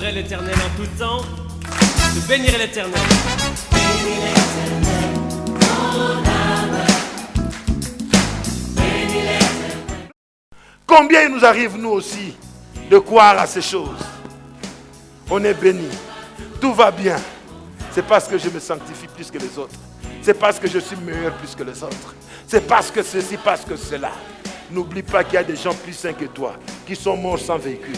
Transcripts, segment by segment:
louerai l'Éternel en tout temps, je bénirai l'Éternel. Bénis l'Éternel, mon âme. Bénis l'Éternel. Combien il nous arrive, nous aussi, de croire à ces choses. On est béni. Tout va bien. C'est parce que je me sanctifie plus que les autres. C'est parce que je suis meilleur plus que les autres. C'est parce que ceci, parce que cela. N'oublie pas qu'il y a des gens plus sains que toi, qui sont morts sans véhicule.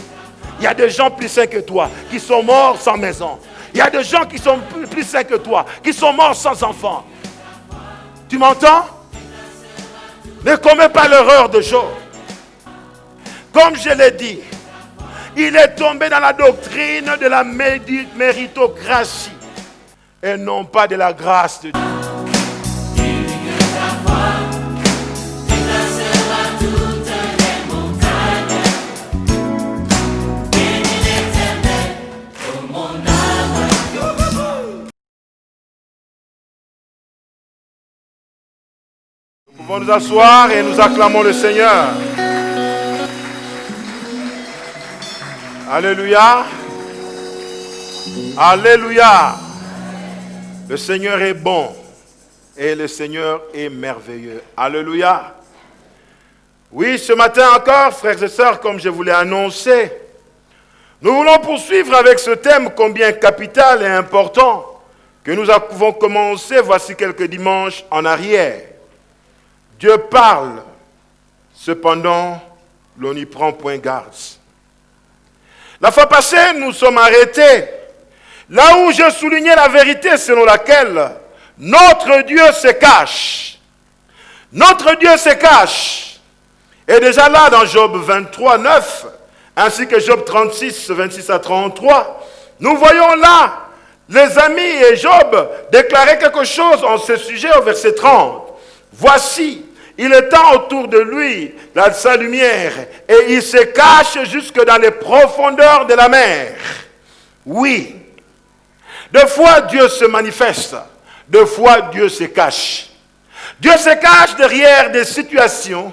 Il y a des gens plus sains que toi, qui sont morts sans maison. Il y a des gens qui sont plus sains que toi, qui sont morts sans enfants. Tu m'entends? Ne commets pas l'erreur de Job. Comme je l'ai dit, il est tombé dans la doctrine de la méritocratie et non pas de la grâce de Dieu. Nous pouvons nous asseoir et nous acclamons le Seigneur. Alléluia. Alléluia. Le Seigneur est bon et le Seigneur est merveilleux. Alléluia. Oui, ce matin encore, frères et sœurs, comme je vous l'ai annoncé, nous voulons poursuivre avec ce thème combien capital et important que nous avons commencé voici quelques dimanches en arrière. Dieu parle, cependant, l'on n'y prend point garde. La fois passée, nous sommes arrêtés là où je soulignais la vérité selon laquelle notre Dieu se cache. Notre Dieu se cache. Et déjà là, dans Job 23, 9, ainsi que Job 36, 26 à 33, nous voyons là les amis et Job déclarer quelque chose en ce sujet au verset 30. Voici, il étend autour de lui sa lumière et il se cache jusque dans les profondeurs de la mer. Oui, deux fois Dieu se manifeste, deux fois Dieu se cache. Dieu se cache derrière des situations,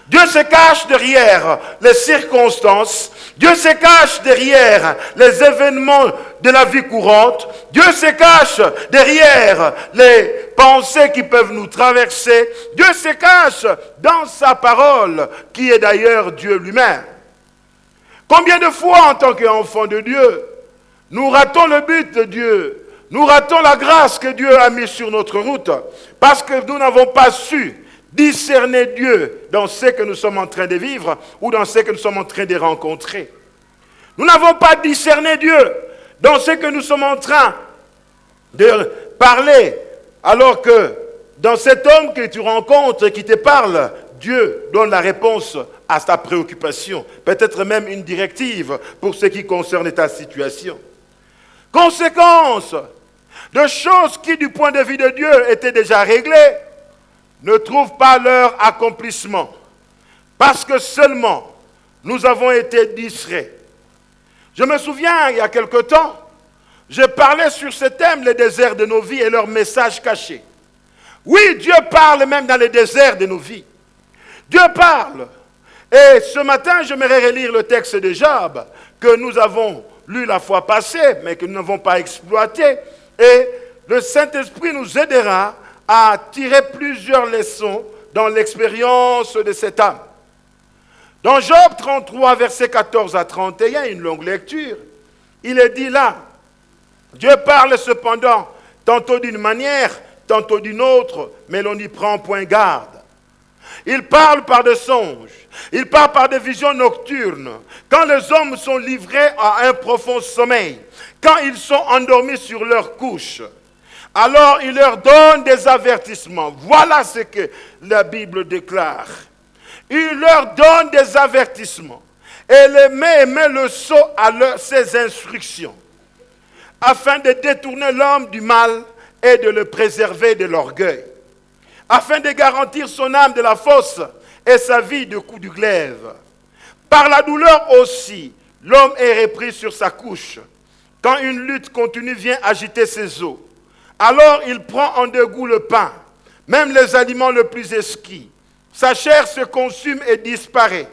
Dieu se cache derrière les circonstances, Dieu se cache derrière les événements de la vie courante, Dieu se cache derrière les pensées qui peuvent nous traverser, Dieu se cache dans sa parole qui est d'ailleurs Dieu lui-même. Combien de fois en tant qu'enfants de Dieu, nous ratons le but de Dieu, nous ratons la grâce que Dieu a mise sur notre route parce que nous n'avons pas su discerner Dieu dans ce que nous sommes en train de vivre ou dans ce que nous sommes en train de rencontrer. Nous n'avons pas discerné Dieu dans ce que nous sommes en train de parler, alors que dans cet homme que tu rencontres et qui te parle, Dieu donne la réponse à ta préoccupation, peut-être même une directive pour ce qui concerne ta situation. Conséquence de choses qui, du point de vue de Dieu, étaient déjà réglées, ne trouvent pas leur accomplissement, parce que seulement nous avons été distraits. Je me souviens, il y a quelque temps, je parlais sur ce thème, les déserts de nos vies et leurs messages cachés. Oui, Dieu parle même dans les déserts de nos vies. Dieu parle. Et ce matin, j'aimerais relire le texte de Job que nous avons lu la fois passée, mais que nous n'avons pas exploité. Et le Saint-Esprit nous aidera à tirer plusieurs leçons dans l'expérience de cette âme. Dans Job 33, versets 14 à 31, une longue lecture, il est dit là, Dieu parle cependant, tantôt d'une manière, tantôt d'une autre, mais l'on n'y prend point garde. Il parle par des songes, il parle par des visions nocturnes, quand les hommes sont livrés à un profond sommeil, quand ils sont endormis sur leur couche. Alors il leur donne des avertissements. Voilà ce que la Bible déclare. Il leur donne des avertissements et les met le sceau à ses instructions, afin de détourner l'homme du mal et de le préserver de l'orgueil, afin de garantir son âme de la fosse et sa vie de coups du glaive. Par la douleur aussi, l'homme est repris sur sa couche, quand une lutte continue vient agiter ses os. Alors il prend en dégoût le pain, même les aliments les plus exquis. Sa chair se consume et disparaît.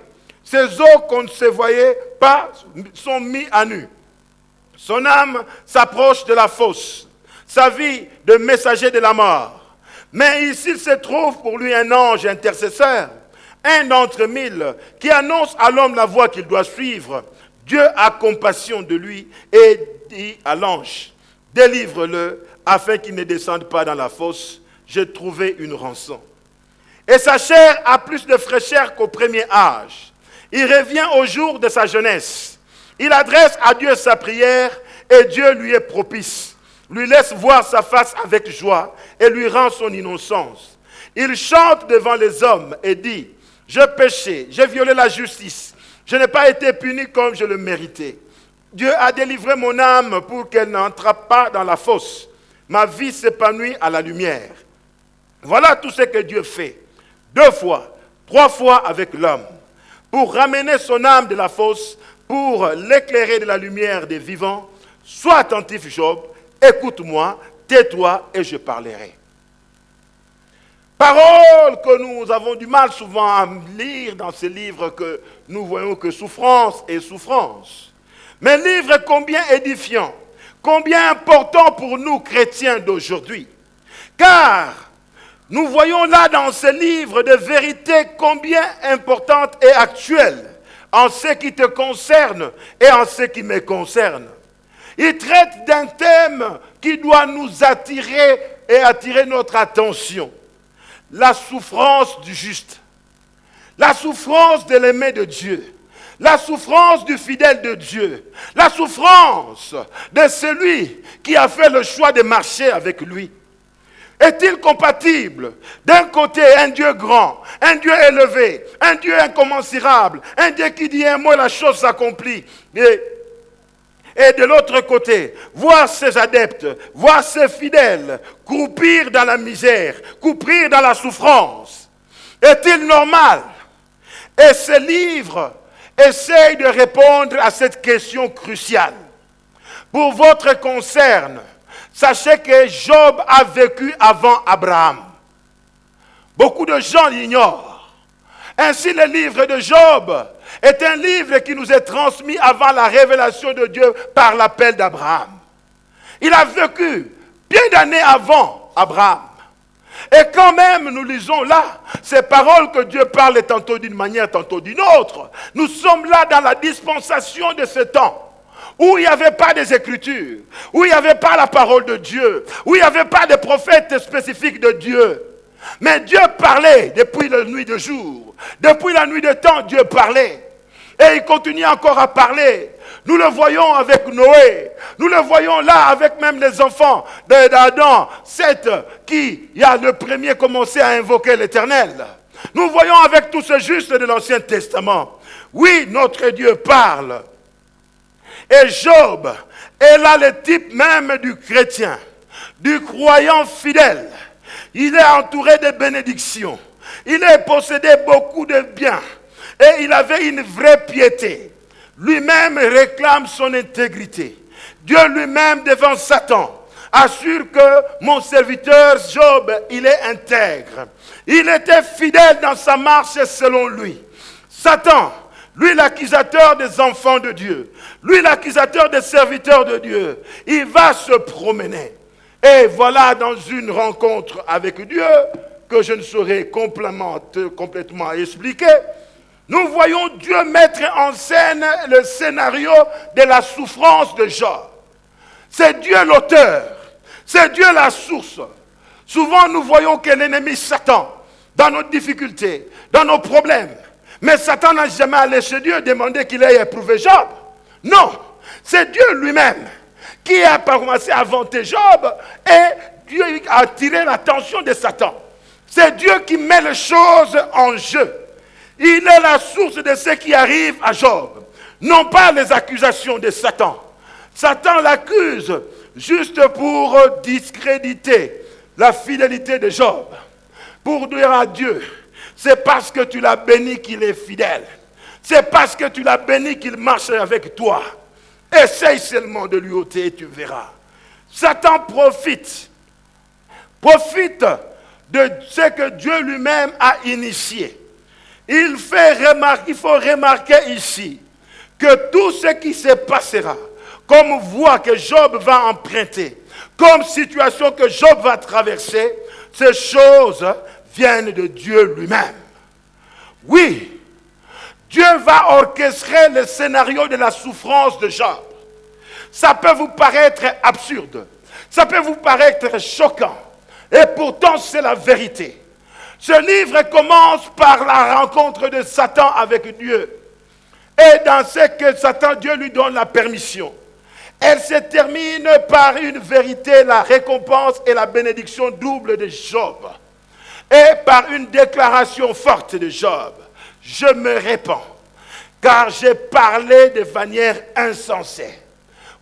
Ses os qu'on ne se voyait pas sont mis à nu. Son âme s'approche de la fosse, sa vie de messager de la mort. Mais ici se trouve pour lui un ange intercesseur, un d'entre mille, qui annonce à l'homme la voie qu'il doit suivre. Dieu a compassion de lui et dit à l'ange, délivre-le afin qu'il ne descende pas dans la fosse. J'ai trouvé une rançon. Et sa chair a plus de fraîcheur qu'au premier âge. Il revient au jour de sa jeunesse. Il adresse à Dieu sa prière et Dieu lui est propice. Lui laisse voir sa face avec joie et lui rend son innocence. Il chante devant les hommes et dit, je péchais, j'ai violé la justice. Je n'ai pas été puni comme je le méritais. Dieu a délivré mon âme pour qu'elle n'entre pas dans la fosse. Ma vie s'épanouit à la lumière. Voilà tout ce que Dieu fait. 2 fois, 3 fois avec l'homme. Pour ramener son âme de la fosse, pour l'éclairer de la lumière des vivants. Sois attentif, Job, écoute-moi, tais-toi et je parlerai. Paroles que nous avons du mal souvent à lire dans ces livres que nous voyons que souffrance et souffrance. Mais livre combien édifiant, combien important pour nous chrétiens d'aujourd'hui. Car nous voyons là dans ce livre des vérités combien importantes et actuelles en ce qui te concerne et en ce qui me concerne. Il traite d'un thème qui doit nous attirer et attirer notre attention. La souffrance du juste, la souffrance de l'aimé de Dieu, la souffrance du fidèle de Dieu, la souffrance de celui qui a fait le choix de marcher avec lui. Est-il compatible d'un côté un Dieu grand, un Dieu élevé, un Dieu incommensurable, un Dieu qui dit un mot et la chose s'accomplit, et de l'autre côté, voir ses adeptes, voir ses fidèles croupir dans la misère, croupir dans la souffrance. Est-il normal? Et ce livre essaye de répondre à cette question cruciale. Pour votre concerne, sachez que Job a vécu avant Abraham. Beaucoup de gens l'ignorent. Ainsi, le livre de Job est un livre qui nous est transmis avant la révélation de Dieu par l'appel d'Abraham. Il a vécu bien d'années avant Abraham. Et quand même, nous lisons là ces paroles que Dieu parle tantôt d'une manière, tantôt d'une autre. Nous sommes là dans la dispensation de ce temps, où il n'y avait pas des Écritures, où il n'y avait pas la parole de Dieu, où il n'y avait pas de prophètes spécifiques de Dieu. Mais Dieu parlait depuis la nuit de jour. Depuis la nuit de temps, Dieu parlait. Et il continue encore à parler. Nous le voyons avec Noé. Nous le voyons là avec même les enfants d'Adam, Seth, qui a le premier commencé à invoquer l'Éternel. Nous voyons avec tous ces justes de l'Ancien Testament. Oui, notre Dieu parle. Et Job est là le type même du chrétien, du croyant fidèle. Il est entouré de bénédictions. Il est possédé beaucoup de biens. Et il avait une vraie piété. Lui-même réclame son intégrité. Dieu lui-même devant Satan assure que mon serviteur Job, il est intègre. Il était fidèle dans sa marche selon lui. Satan, lui l'accusateur des enfants de Dieu, lui l'accusateur des serviteurs de Dieu, il va se promener. Et voilà dans une rencontre avec Dieu, que je ne saurais complètement expliquer, nous voyons Dieu mettre en scène le scénario de la souffrance de Job. C'est Dieu l'auteur, c'est Dieu la source. Souvent nous voyons que l'ennemi Satan, dans nos difficultés, dans nos problèmes, mais Satan n'a jamais allé chez Dieu demander qu'il ait éprouvé Job. Non, c'est Dieu lui-même qui a commencé à vanter Job et Dieu a attiré l'attention de Satan. C'est Dieu qui met les choses en jeu. Il est la source de ce qui arrive à Job. Non pas les accusations de Satan. Satan l'accuse juste pour discréditer la fidélité de Job. Pour dire à Dieu, c'est parce que tu l'as béni qu'il est fidèle. C'est parce que tu l'as béni qu'il marche avec toi. Essaye seulement de lui ôter et tu verras. Satan profite de ce que Dieu lui-même a initié. Il faut remarquer ici que tout ce qui se passera comme voie que Job va emprunter, comme situation que Job va traverser, ces choses viennent de Dieu lui-même. Oui, Dieu va orchestrer le scénario de la souffrance de Job. Ça peut vous paraître absurde, ça peut vous paraître choquant, et pourtant c'est la vérité. Ce livre commence par la rencontre de Satan avec Dieu. Et dans ce que Satan, Dieu lui donne la permission. Elle se termine par une vérité, la récompense et la bénédiction double de Job. Et par une déclaration forte de Job. Je me répands, car j'ai parlé de manière insensée.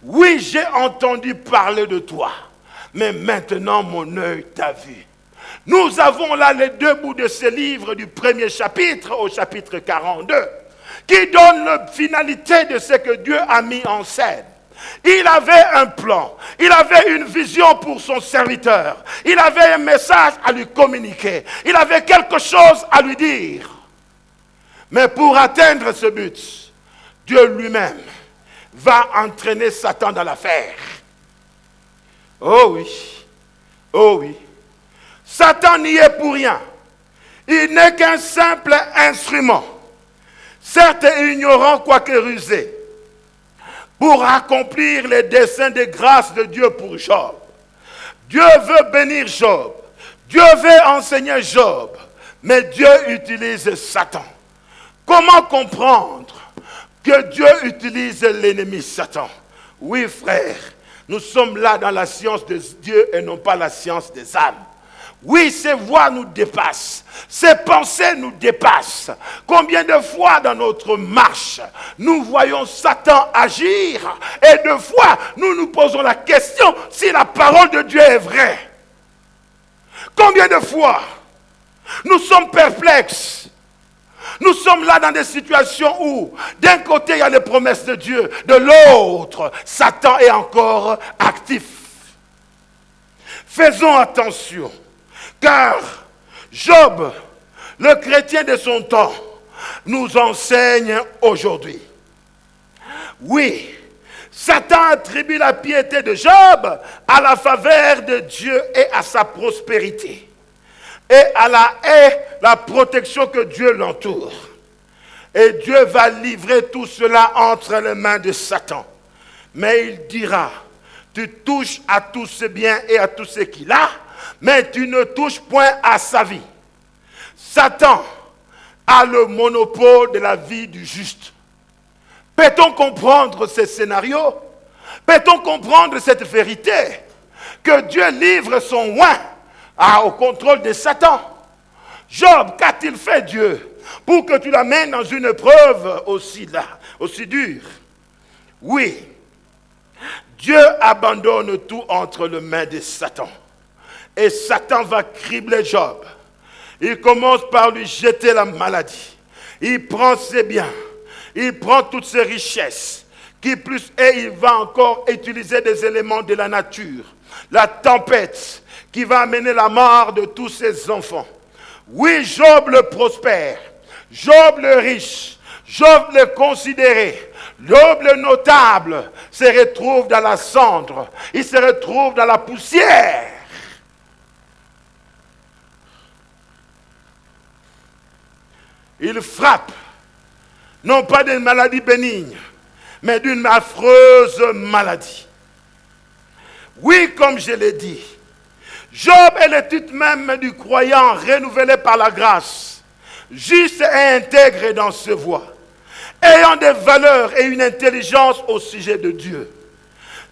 Oui, j'ai entendu parler de toi, mais maintenant mon œil t'a vu. Nous avons là les deux bouts de ce livre du premier chapitre au chapitre 42, qui donne la finalité de ce que Dieu a mis en scène. Il avait un plan, il avait une vision pour son serviteur, il avait un message à lui communiquer, il avait quelque chose à lui dire. Mais pour atteindre ce but, Dieu lui-même va entraîner Satan dans l'affaire. Oh oui, oh oui. Satan n'y est pour rien. Il n'est qu'un simple instrument, certes ignorant quoique rusé, pour accomplir les desseins de grâce de Dieu pour Job. Dieu veut bénir Job. Dieu veut enseigner Job. Mais Dieu utilise Satan. Comment comprendre que Dieu utilise l'ennemi Satan? Oui, frère, nous sommes là dans la science de Dieu et non pas la science des âmes. Oui, ces voix nous dépassent. Ces pensées nous dépassent. Combien de fois dans notre marche, nous voyons Satan agir et de fois, nous nous posons la question si la parole de Dieu est vraie. Combien de fois nous sommes perplexes. Nous sommes là dans des situations où, d'un côté, il y a les promesses de Dieu, de l'autre, Satan est encore actif. Faisons attention. Car Job, le chrétien de son temps, nous enseigne aujourd'hui. Oui, Satan attribue la piété de Job à la faveur de Dieu et à sa prospérité. Et à la protection que Dieu l'entoure. Et Dieu va livrer tout cela entre les mains de Satan. Mais il dira, tu touches à tout ce bien et à tout ce qu'il a, mais tu ne touches point à sa vie. Satan a le monopole de la vie du juste. Peut-on comprendre ce scénario? Peut-on comprendre cette vérité? Que Dieu livre son oint au contrôle de Satan. Job, qu'a-t-il fait Dieu pour que tu l'amènes dans une épreuve aussi dure? Oui, Dieu abandonne tout entre les mains de Satan. Et Satan va cribler Job. Il commence par lui jeter la maladie. Il prend ses biens. Il prend toutes ses richesses. Et il va encore utiliser des éléments de la nature. La tempête qui va amener la mort de tous ses enfants. Oui, Job le prospère. Job le riche. Job le considéré. Job le notable se retrouve dans la cendre. Il se retrouve dans la poussière. Il frappe, non pas d'une maladie bénigne, mais d'une affreuse maladie. Oui, comme je l'ai dit, Job est le titre même du croyant renouvelé par la grâce, juste et intègre dans ses voies, ayant des valeurs et une intelligence au sujet de Dieu.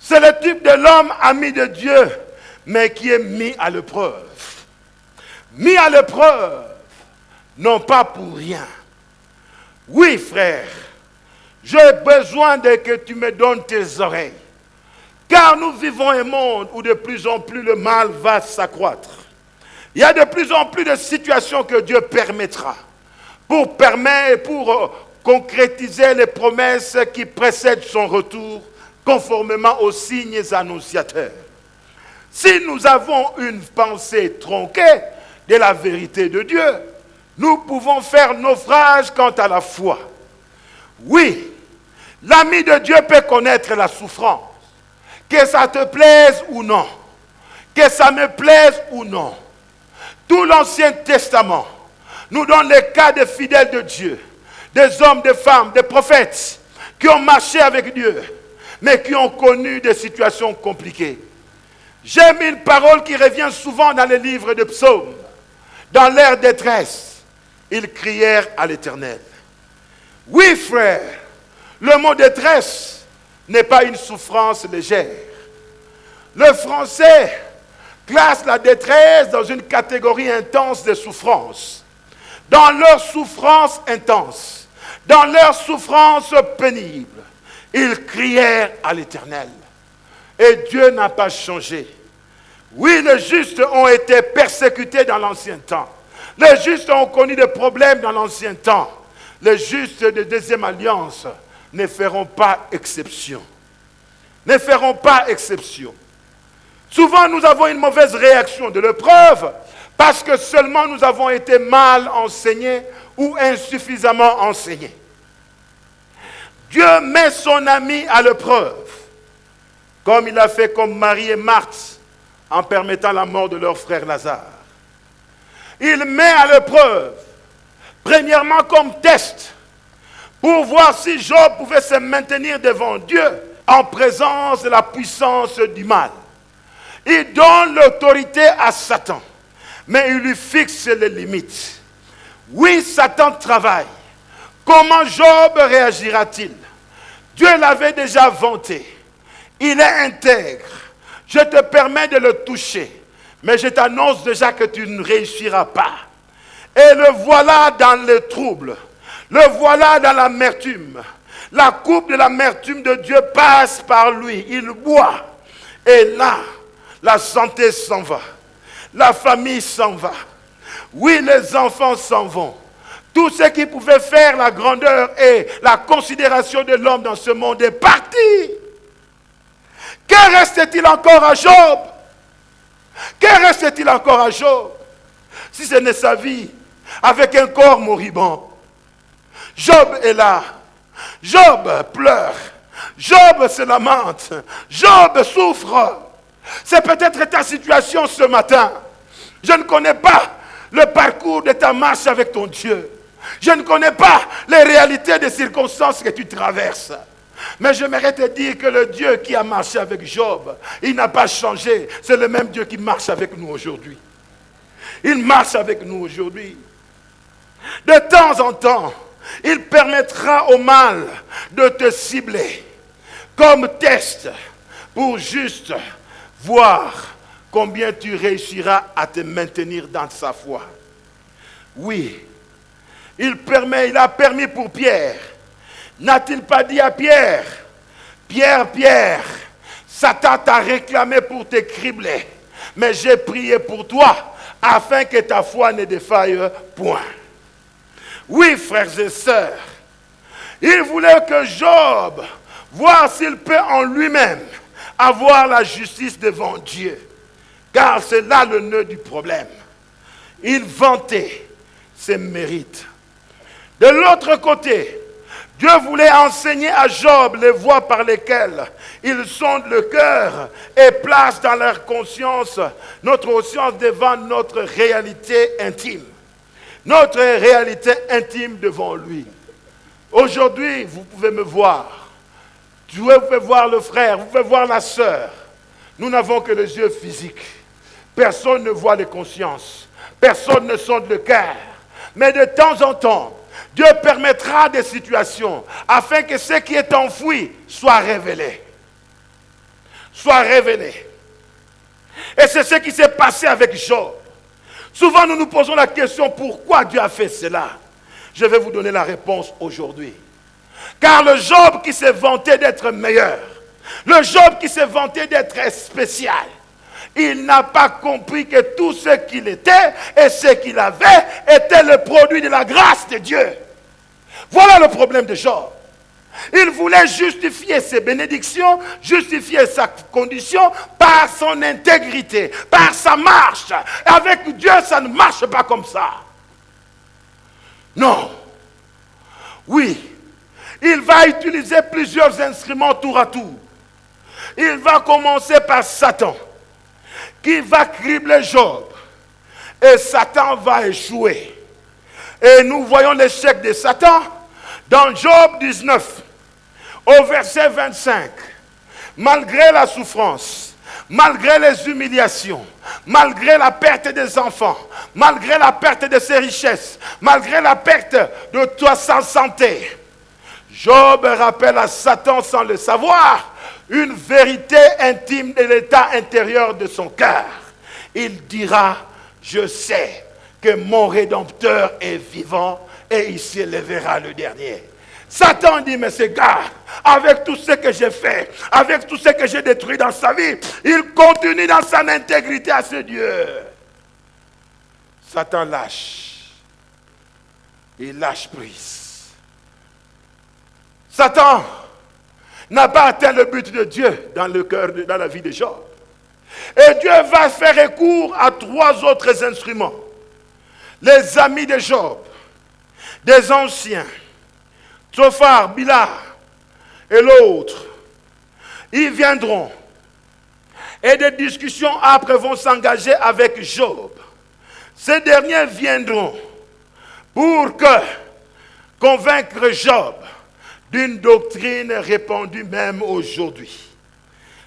C'est le type de l'homme ami de Dieu, mais qui est mis à l'épreuve. Mis à l'épreuve. Non pas pour rien. Oui, frère, j'ai besoin de que tu me donnes tes oreilles. Car nous vivons un monde où de plus en plus le mal va s'accroître. Il y a de plus en plus de situations que Dieu permettra pour concrétiser les promesses qui précèdent son retour conformément aux signes annonciateurs. Si nous avons une pensée tronquée de la vérité de Dieu, nous pouvons faire naufrage quant à la foi. Oui, L'ami de Dieu peut connaître la souffrance. Que ça te plaise ou non. Que ça me plaise ou non. Tout l'Ancien Testament nous donne les cas des fidèles de Dieu. Des hommes, des femmes, des prophètes qui ont marché avec Dieu, mais qui ont connu des situations compliquées. J'aime une parole qui revient souvent dans les livres de psaumes. Dans leur détresse, ils crièrent à l'Éternel. Oui, frère, le mot détresse n'est pas une souffrance légère. Le français classe la détresse dans une catégorie intense de souffrance. Dans leur souffrance intense, dans leur souffrance pénible, ils crièrent à l'Éternel. Et Dieu n'a pas changé. Oui, les justes ont été persécutés dans l'ancien temps. Les justes ont connu des problèmes dans l'ancien temps. Les justes de deuxième alliance ne feront pas exception. Ne feront pas exception. Souvent, nous avons une mauvaise réaction de l'épreuve parce que seulement nous avons été mal enseignés ou insuffisamment enseignés. Dieu met son ami à l'épreuve, comme il a fait comme Marie et Marthe, en permettant la mort de leur frère Lazare. Il met à l'épreuve, premièrement comme test, pour voir si Job pouvait se maintenir devant Dieu en présence de la puissance du mal. Il donne l'autorité à Satan, mais il lui fixe les limites. Oui, Satan travaille. Comment Job réagira-t-il? Dieu l'avait déjà vanté. Il est intègre. Je te permets de le toucher, mais je t'annonce déjà que tu ne réussiras pas. Et le voilà dans le trouble. Le voilà dans l'amertume. La coupe de l'amertume de Dieu passe par lui. Il boit. Et là, la santé s'en va. La famille s'en va. Oui, les enfants s'en vont. Tout ce qui pouvait faire la grandeur et la considération de l'homme dans ce monde est parti. Que reste-t-il encore à Job? Que reste-t-il encore à Job? Si ce n'est sa vie, avec un corps moribond. Job est là. Job pleure. Job se lamente. Job souffre. C'est peut-être ta situation ce matin. Je ne connais pas le parcours de ta marche avec ton Dieu. Je ne connais pas les réalités des circonstances que tu traverses. Mais j'aimerais te dire que le Dieu qui a marché avec Job, il n'a pas changé. C'est le même Dieu qui marche avec nous aujourd'hui. Il marche avec nous aujourd'hui. De temps en temps, il permettra au mal de te cibler comme test pour juste voir combien tu réussiras à te maintenir dans sa foi. Oui, il a permis pour Pierre. N'a-t-il pas dit à Pierre, Pierre, Pierre, Satan t'a réclamé pour te cribler, mais j'ai prié pour toi afin que ta foi ne défaille point. Oui, frères et sœurs, il voulait que Job voie s'il peut en lui-même avoir la justice devant Dieu, car c'est là le nœud du problème. Il vantait ses mérites. De l'autre côté, Dieu voulait enseigner à Job les voies par lesquelles il sonde le cœur et place dans leur conscience notre conscience devant notre réalité intime. Notre réalité intime devant lui. Aujourd'hui, vous pouvez me voir. Vous pouvez voir le frère, vous pouvez voir la sœur. Nous n'avons que les yeux physiques. Personne ne voit les consciences. Personne ne sonde le cœur. Mais de temps en temps, Dieu permettra des situations afin que ce qui est enfoui soit révélé. Soit révélé. Et c'est ce qui s'est passé avec Job. Souvent nous nous posons la question, pourquoi Dieu a fait cela? Je vais vous donner la réponse aujourd'hui. Car le Job qui s'est vanté d'être meilleur, le Job qui s'est vanté d'être spécial, il n'a pas compris que tout ce qu'il était et ce qu'il avait était le produit de la grâce de Dieu. Voilà le problème de Job. Il voulait justifier ses bénédictions, justifier sa condition par son intégrité, par sa marche. Et avec Dieu, ça ne marche pas comme ça. Non. Oui, il va utiliser plusieurs instruments tour à tour. Il va commencer par Satan, qui va cribler Job. Et Satan va échouer. Et nous voyons l'échec de Satan dans Job 19, au verset 25. Malgré la souffrance, malgré les humiliations, malgré la perte des enfants, malgré la perte de ses richesses, malgré la perte de sa santé, Job rappelle à Satan sans le savoir une vérité intime de l'état intérieur de son cœur. Il dira, je sais que mon Rédempteur est vivant et il s'élèvera le dernier. Satan dit, mais ce gars, avec tout ce que j'ai fait, avec tout ce que j'ai détruit dans sa vie, il continue dans son intégrité à ce Dieu. Satan lâche. Il lâche prise. Satan n'a pas atteint le but de Dieu dans le cœur, dans la vie de Job. Et Dieu va faire recours à 3 autres instruments. Les amis de Job, des anciens, Tsophar, Bilhah et l'autre, ils viendront et des discussions âpres vont s'engager avec Job. Ces derniers viendront pour convaincre Job d'une doctrine répandue même aujourd'hui.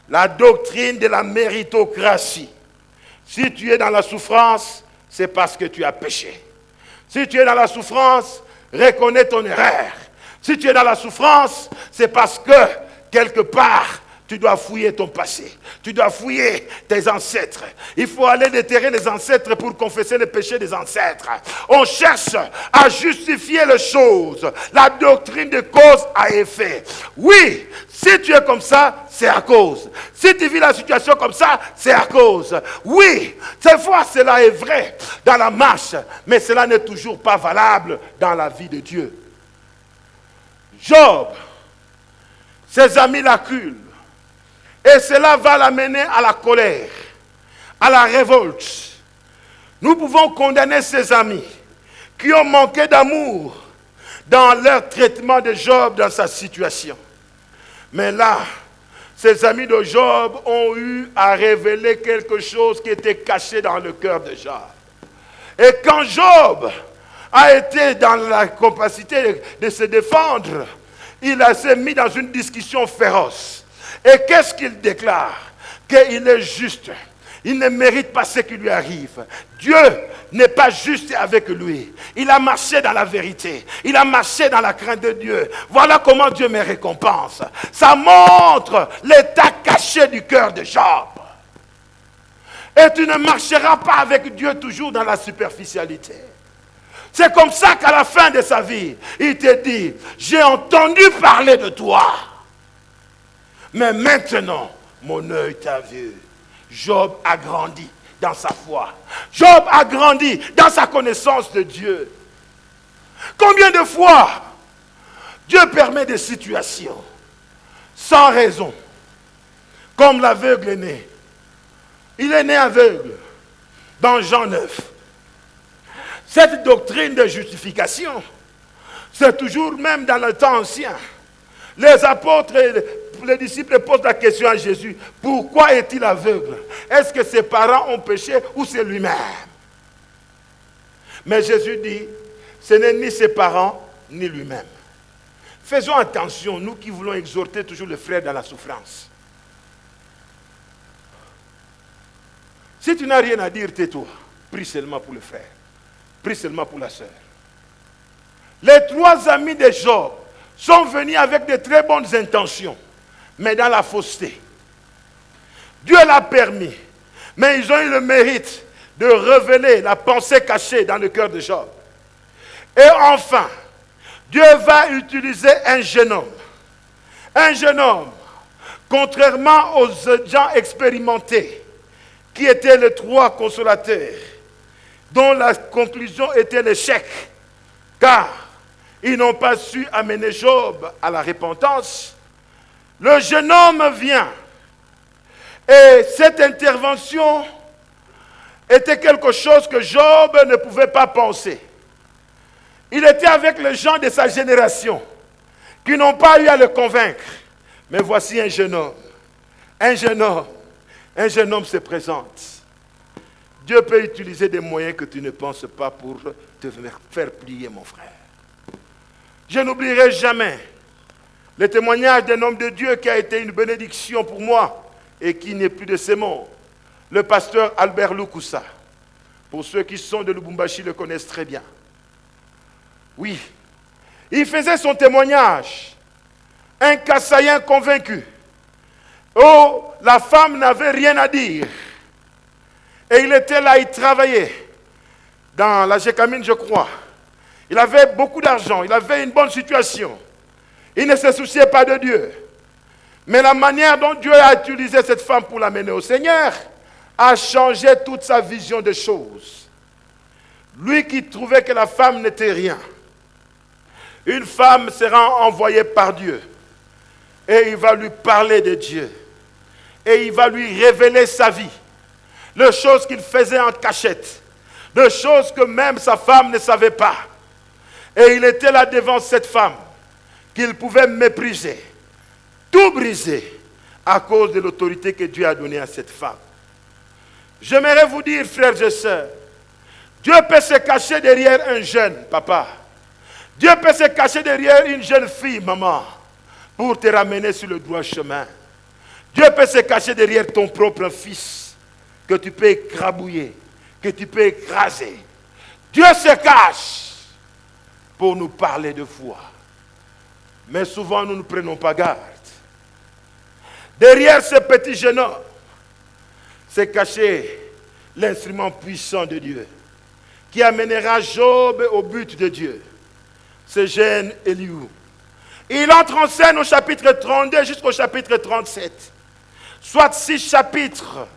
La doctrine de la méritocratie. Si tu es dans la souffrance, c'est parce que tu as péché. Si tu es dans la souffrance, reconnais ton erreur. Si tu es dans la souffrance, c'est parce que, quelque part, tu dois fouiller ton passé. Tu dois fouiller tes ancêtres. Il faut aller déterrer les ancêtres pour confesser les péchés des ancêtres. On cherche à justifier les choses. La doctrine de cause à effet. Oui, si tu es comme ça, c'est à cause. Si tu vis la situation comme ça, c'est à cause. Oui, cette fois, cela est vrai dans la marche, mais cela n'est toujours pas valable dans la vie de Dieu. Job, ses amis l'acculent. Et cela va l'amener à la colère, à la révolte. Nous pouvons condamner ses amis qui ont manqué d'amour dans leur traitement de Job dans sa situation. Mais là, ces amis de Job ont eu à révéler quelque chose qui était caché dans le cœur de Job. Et quand Job a été dans la capacité de se défendre, il s'est mis dans une discussion féroce. Et qu'est-ce qu'il déclare? Qu'il est juste. Il ne mérite pas ce qui lui arrive. Dieu n'est pas juste avec lui. Il a marché dans la vérité. Il a marché dans la crainte de Dieu. Voilà comment Dieu me récompense. Ça montre l'état caché du cœur de Job. Et tu ne marcheras pas avec Dieu toujours dans la superficialité. C'est comme ça qu'à la fin de sa vie, il te dit, j'ai entendu parler de toi. Mais maintenant, mon œil t'a vu. Job a grandi dans sa foi. Job a grandi dans sa connaissance de Dieu. Combien de fois Dieu permet des situations sans raison, comme l'aveugle est né. Il est né aveugle dans Jean 9. Cette doctrine de justification, c'est toujours même dans le temps ancien. Les apôtres et les disciples posent la question à Jésus, pourquoi est-il aveugle? Est-ce que ses parents ont péché ou c'est lui-même? Mais Jésus dit, ce n'est ni ses parents ni lui-même. Faisons attention, nous qui voulons exhorter toujours le frère dans la souffrance. Si tu n'as rien à dire, tais-toi. Prie seulement pour le frère. Prie seulement pour la sœur. Les 3 amis de Job sont venus avec de très bonnes intentions, mais dans la fausseté. Dieu l'a permis, mais ils ont eu le mérite de révéler la pensée cachée dans le cœur de Job. Et enfin, Dieu va utiliser un jeune homme. Un jeune homme, contrairement aux gens expérimentés, qui étaient les 3 consolateurs, dont la conclusion était l'échec, car ils n'ont pas su amener Job à la repentance. Le jeune homme vient. Et cette intervention était quelque chose que Job ne pouvait pas penser. Il était avec les gens de sa génération. qui n'ont pas eu à le convaincre. Mais voici un jeune homme. Un jeune homme se présente. Dieu peut utiliser des moyens que tu ne penses pas pour te faire plier, mon frère. Je n'oublierai jamais le témoignage d'un homme de Dieu qui a été une bénédiction pour moi et qui n'est plus de ces mondes. Le pasteur Albert Lukusa. Pour ceux qui sont de Lubumbashi le connaissent très bien. Oui, il faisait son témoignage. Un Kassaïen convaincu. Oh, la femme n'avait rien à dire. Et il était là, il travaillait dans la Gécamine, je crois. Il avait beaucoup d'argent, il avait une bonne situation. Il ne se souciait pas de Dieu. Mais la manière dont Dieu a utilisé cette femme pour l'amener au Seigneur a changé toute sa vision des choses. Lui qui trouvait que la femme n'était rien. Une femme sera envoyée par Dieu. Et il va lui parler de Dieu. Et il va lui révéler sa vie. Les choses qu'il faisait en cachette. Des choses que même sa femme ne savait pas. Et il était là devant cette femme qu'il pouvait mépriser. Tout briser à cause de l'autorité que Dieu a donnée à cette femme. J'aimerais vous dire, frères et sœurs, Dieu peut se cacher derrière un jeune papa. Dieu peut se cacher derrière une jeune fille, maman, pour te ramener sur le droit chemin. Dieu peut se cacher derrière ton propre fils, que tu peux écrabouiller, que tu peux écraser. Dieu se cache pour nous parler de foi. Mais souvent, nous ne prenons pas garde. Derrière ce petit jeune homme, c'est caché l'instrument puissant de Dieu, qui amènera Job au but de Dieu. Ce jeune Eliou. Il entre en scène au chapitre 32 jusqu'au chapitre 37. Soit 6 chapitres.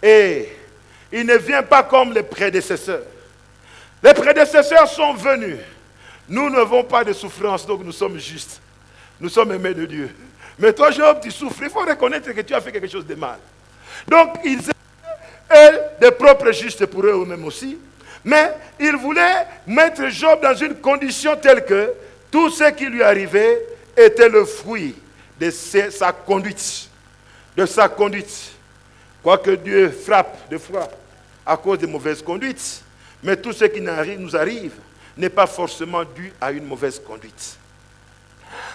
Et il ne vient pas comme les prédécesseurs. Les prédécesseurs sont venus. Nous n'avons pas de souffrance, donc nous sommes justes. Nous sommes aimés de Dieu. Mais toi, Job, tu souffres. Il faut reconnaître que tu as fait quelque chose de mal. Donc, ils étaient des propres justes pour eux-mêmes aussi. Mais ils voulaient mettre Job dans une condition telle que tout ce qui lui arrivait était le fruit de sa conduite. De sa conduite. Quoique Dieu frappe des fois à cause de mauvaises conduites, mais tout ce qui nous arrive n'est pas forcément dû à une mauvaise conduite.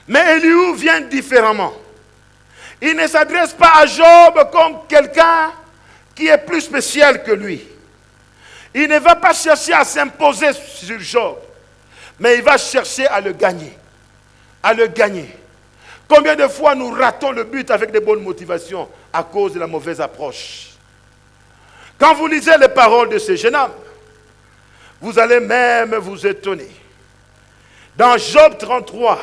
Mais Eliou vient différemment. Il ne s'adresse pas à Job comme quelqu'un qui est plus spécial que lui. Il ne va pas chercher à s'imposer sur Job, mais il va chercher à le gagner. À le gagner. Combien de fois nous ratons le but avec de bonnes motivations à cause de la mauvaise approche? Quand vous lisez les paroles de ce jeune homme, vous allez même vous étonner. Dans Job 33,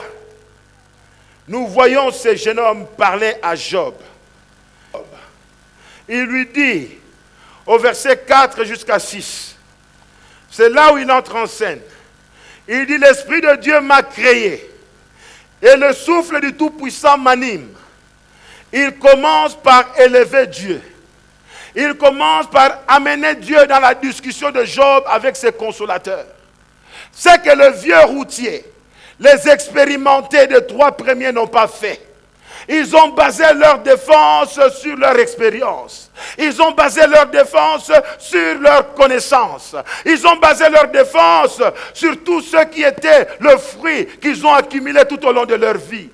nous voyons ce jeune homme parler à Job. Il lui dit, au verset 4 jusqu'à 6, c'est là où il entre en scène. Il dit, l'Esprit de Dieu m'a créé et le souffle du Tout-Puissant m'anime. Il commence par élever Dieu. Il commence par amener Dieu dans la discussion de Job avec ses consolateurs. C'est que le vieux routier, les expérimentés des 3 premiers n'ont pas fait. Ils ont basé leur défense sur leur expérience. Ils ont basé leur défense sur leur connaissance. Ils ont basé leur défense sur tout ce qui était le fruit qu'ils ont accumulé tout au long de leur vie.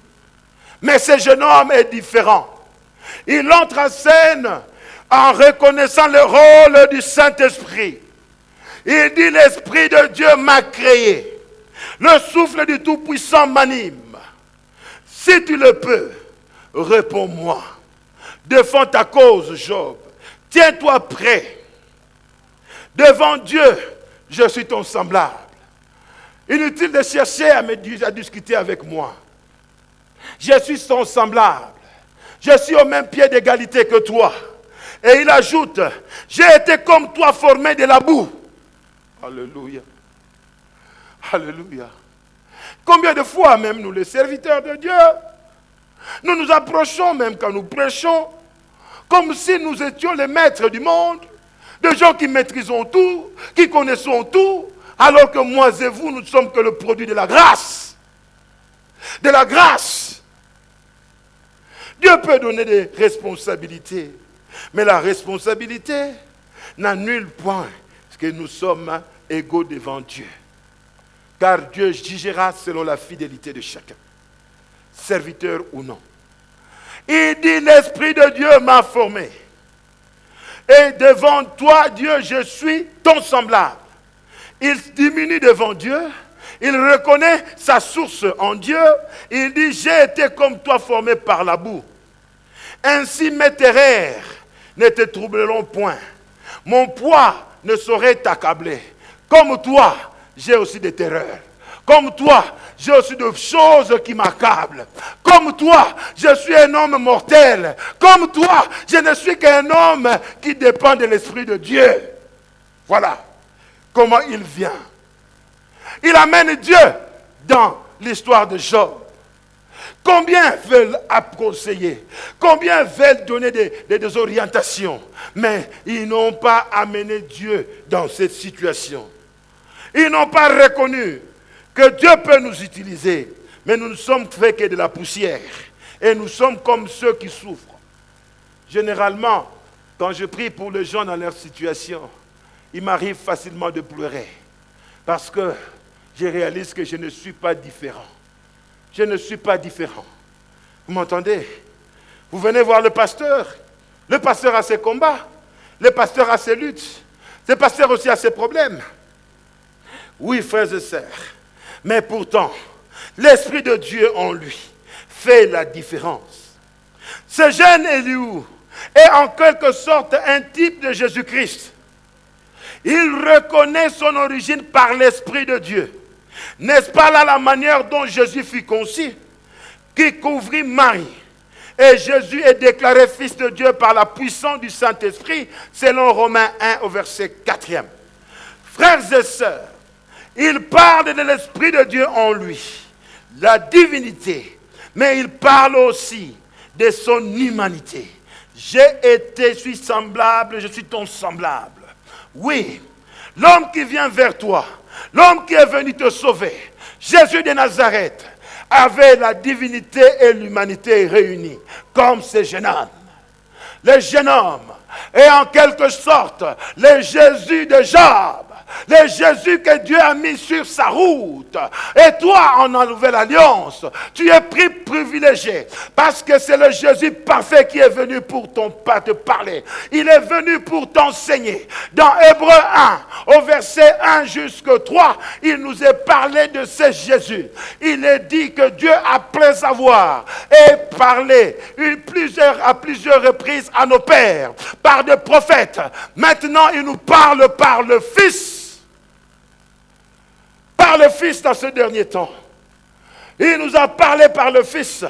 Mais ce jeune homme est différent. Il entre en scène en reconnaissant le rôle du Saint-Esprit. Il dit, l'Esprit de Dieu m'a créé. Le souffle du Tout-Puissant m'anime. Si tu le peux, réponds-moi. Défends ta cause, Job. Tiens-toi prêt. Devant Dieu, je suis ton semblable. Inutile de chercher à discuter avec moi. Je suis ton semblable. Je suis au même pied d'égalité que toi. Et il ajoute, j'ai été comme toi formé de la boue. Alléluia. Alléluia. Combien de fois même nous, les serviteurs de Dieu, nous nous approchons même quand nous prêchons, comme si nous étions les maîtres du monde, des gens qui maîtrisons tout, qui connaissons tout, alors que moi et vous, nous ne sommes que le produit de la grâce. de la grâce. Dieu peut donner des responsabilités, mais la responsabilité n'annule point que nous sommes égaux devant Dieu. Car Dieu jugera selon la fidélité de chacun, serviteur ou non. Il dit, l'Esprit de Dieu m'a formé. Et devant toi, Dieu, je suis ton semblable. Il diminue devant Dieu. Il reconnaît sa source en Dieu. Il dit, j'ai été comme toi formé par la boue. Ainsi mes terreurs ne te troubleront point. Mon poids ne saurait t'accabler. Comme toi, j'ai aussi des terreurs. Comme toi, j'ai aussi des choses qui m'accablent. Comme toi, je suis un homme mortel. Comme toi, je ne suis qu'un homme qui dépend de l'Esprit de Dieu. Voilà comment il vient. Il amène Dieu dans l'histoire de Job. Combien veulent conseiller? Combien veulent donner des orientations? Mais ils n'ont pas amené Dieu dans cette situation. Ils n'ont pas reconnu que Dieu peut nous utiliser. Mais nous ne sommes faits que de la poussière. Et nous sommes comme ceux qui souffrent. Généralement, quand je prie pour les gens dans leur situation, il m'arrive facilement de pleurer. Parce que je réalise que je ne suis pas différent. Je ne suis pas différent. Vous m'entendez? Vous venez voir le pasteur. Le pasteur a ses combats. Le pasteur a ses luttes. Le pasteur aussi a ses problèmes. Oui, frères et sœurs. Mais pourtant, l'Esprit de Dieu en lui fait la différence. Ce jeune Éliou est en quelque sorte un type de Jésus-Christ. Il reconnaît son origine par l'Esprit de Dieu. N'est-ce pas là la manière dont Jésus fut conçu, qui couvrit Marie? Et Jésus est déclaré fils de Dieu par la puissance du Saint-Esprit, selon Romains 1 au verset 4e. Frères et sœurs, il parle de l'Esprit de Dieu en lui, la divinité, mais il parle aussi de son humanité. Je suis semblable, je suis ton semblable. Oui, l'homme qui vient vers toi, l'homme qui est venu te sauver, Jésus de Nazareth, avait la divinité et l'humanité réunies, comme ce jeune homme. Le jeune homme est en quelque sorte le Jésus de Job. Le Jésus que Dieu a mis sur sa route. Et toi, en la nouvelle alliance, tu es privilégié. Parce que c'est le Jésus parfait qui est venu pour te parler. Il est venu pour t'enseigner. Dans Hébreux 1, au verset 1 jusqu'au 3, il nous est parlé de ce Jésus. Il est dit que Dieu, après avoir parlé à plusieurs reprises à nos pères, par des prophètes, maintenant il nous parle par le Fils. Par le Fils dans ce dernier temps. Il nous a parlé par le Fils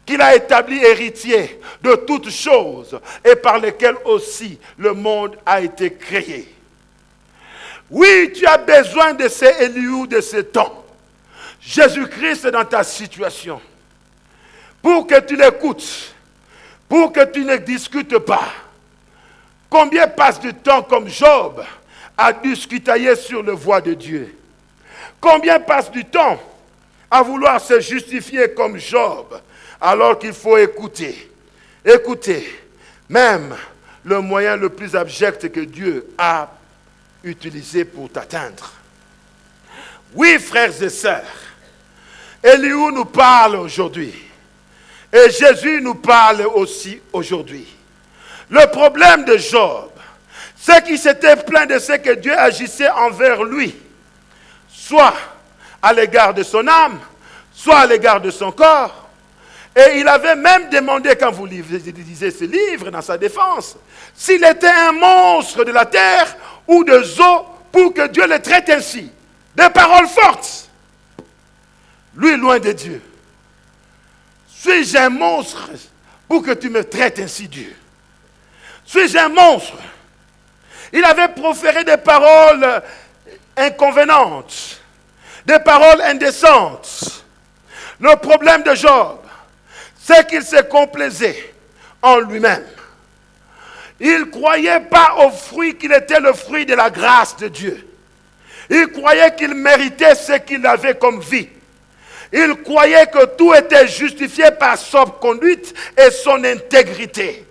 qu'il a établi héritier de toutes choses et par lesquelles aussi le monde a été créé. Oui, tu as besoin de ces Éliou de ce temps. Jésus-Christ est dans ta situation. Pour que tu l'écoutes, pour que tu ne discutes pas. Combien passe du temps comme Job à discutailler sur le voie de Dieu? Combien passe du temps à vouloir se justifier comme Job alors qu'il faut écouter? Écoutez, même le moyen le plus abject que Dieu a utilisé pour t'atteindre. Oui, frères et sœurs, Éliou nous parle aujourd'hui. Et Jésus nous parle aussi aujourd'hui. Le problème de Job, c'est qu'il s'était plaint de ce que Dieu agissait envers lui. Soit à l'égard de son âme, soit à l'égard de son corps. Et il avait même demandé, quand vous lisez ce livre dans sa défense, s'il était un monstre de la terre ou des eaux pour que Dieu le traite ainsi. Des paroles fortes. Lui, loin de Dieu. Suis-je un monstre pour que tu me traites ainsi, Dieu? Suis-je un monstre? Il avait proféré des paroles inconvenantes, des paroles indécentes. Le problème de Job, c'est qu'il se complaisait en lui-même. Il ne croyait pas au fruit qu'il était le fruit de la grâce de Dieu. Il croyait qu'il méritait ce qu'il avait comme vie. Il croyait que tout était justifié par sa conduite et son intégrité.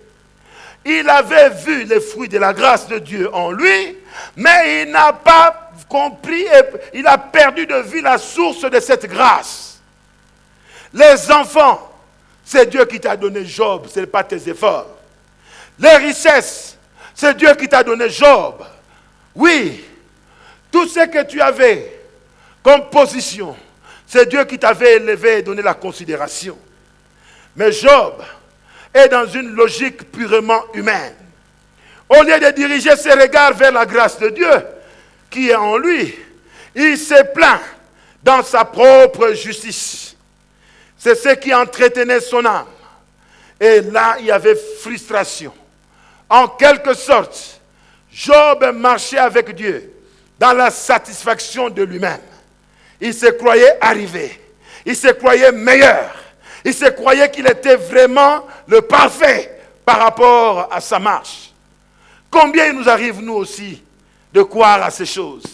Il avait vu les fruits de la grâce de Dieu en lui, mais il n'a pas compris et il a perdu de vue la source de cette grâce. Les enfants, c'est Dieu qui t'a donné Job, ce n'est pas tes efforts. Les richesses, c'est Dieu qui t'a donné Job. Oui, tout ce que tu avais comme position, c'est Dieu qui t'avait élevé et donné la considération. Mais Job est dans une logique purement humaine. Au lieu de diriger ses regards vers la grâce de Dieu qui est en lui, il s'est plaint dans sa propre justice. C'est ce qui entretenait son âme. Et là, il y avait frustration. En quelque sorte, Job marchait avec Dieu dans la satisfaction de lui-même. Il se croyait arrivé. Il se croyait meilleur. Il se croyait qu'il était vraiment le parfait par rapport à sa marche. Combien il nous arrive, nous aussi, de croire à ces choses?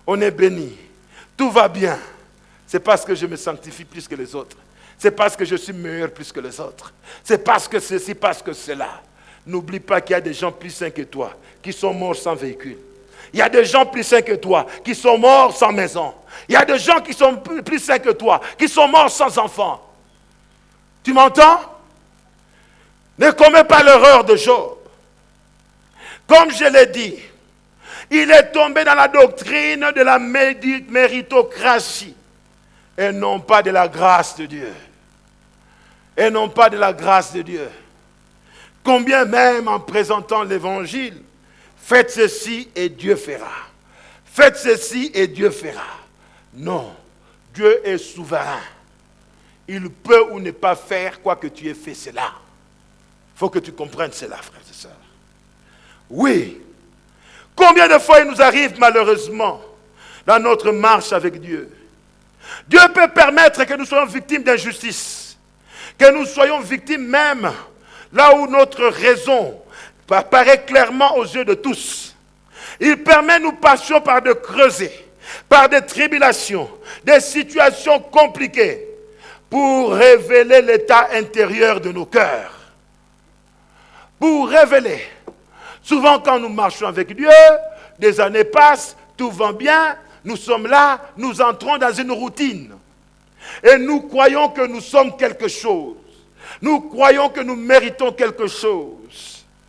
On est béni. Tout va bien. C'est parce que je me sanctifie plus que les autres. C'est parce que je suis meilleur plus que les autres. C'est parce que ceci, parce que cela. N'oublie pas qu'il y a des gens plus sains que toi, qui sont morts sans véhicule. Il y a des gens plus sains que toi, qui sont morts sans maison. Il y a des gens qui sont plus sains que toi, qui sont morts sans enfants. Tu m'entends? Ne commets pas l'erreur de Job. Comme je l'ai dit, il est tombé dans la doctrine de la méritocratie et non pas de la grâce de Dieu. Et non pas de la grâce de Dieu. Combien même en présentant l'évangile, faites ceci et Dieu fera. Faites ceci et Dieu fera. Non, Dieu est souverain. Il peut ou ne pas faire quoi que tu aies fait cela. Il faut que tu comprennes cela, frères et sœurs. Oui. Combien de fois il nous arrive malheureusement dans notre marche avec Dieu. Dieu peut permettre que nous soyons victimes d'injustice. Que nous soyons victimes même là où notre raison apparaît clairement aux yeux de tous. Il permet nous passions par de creuser, par des tribulations, des situations compliquées pour révéler l'état intérieur de nos cœurs. Pour révéler. Souvent quand nous marchons avec Dieu, des années passent, tout va bien, nous sommes là, nous entrons dans une routine. Et nous croyons que nous sommes quelque chose. Nous croyons que nous méritons quelque chose.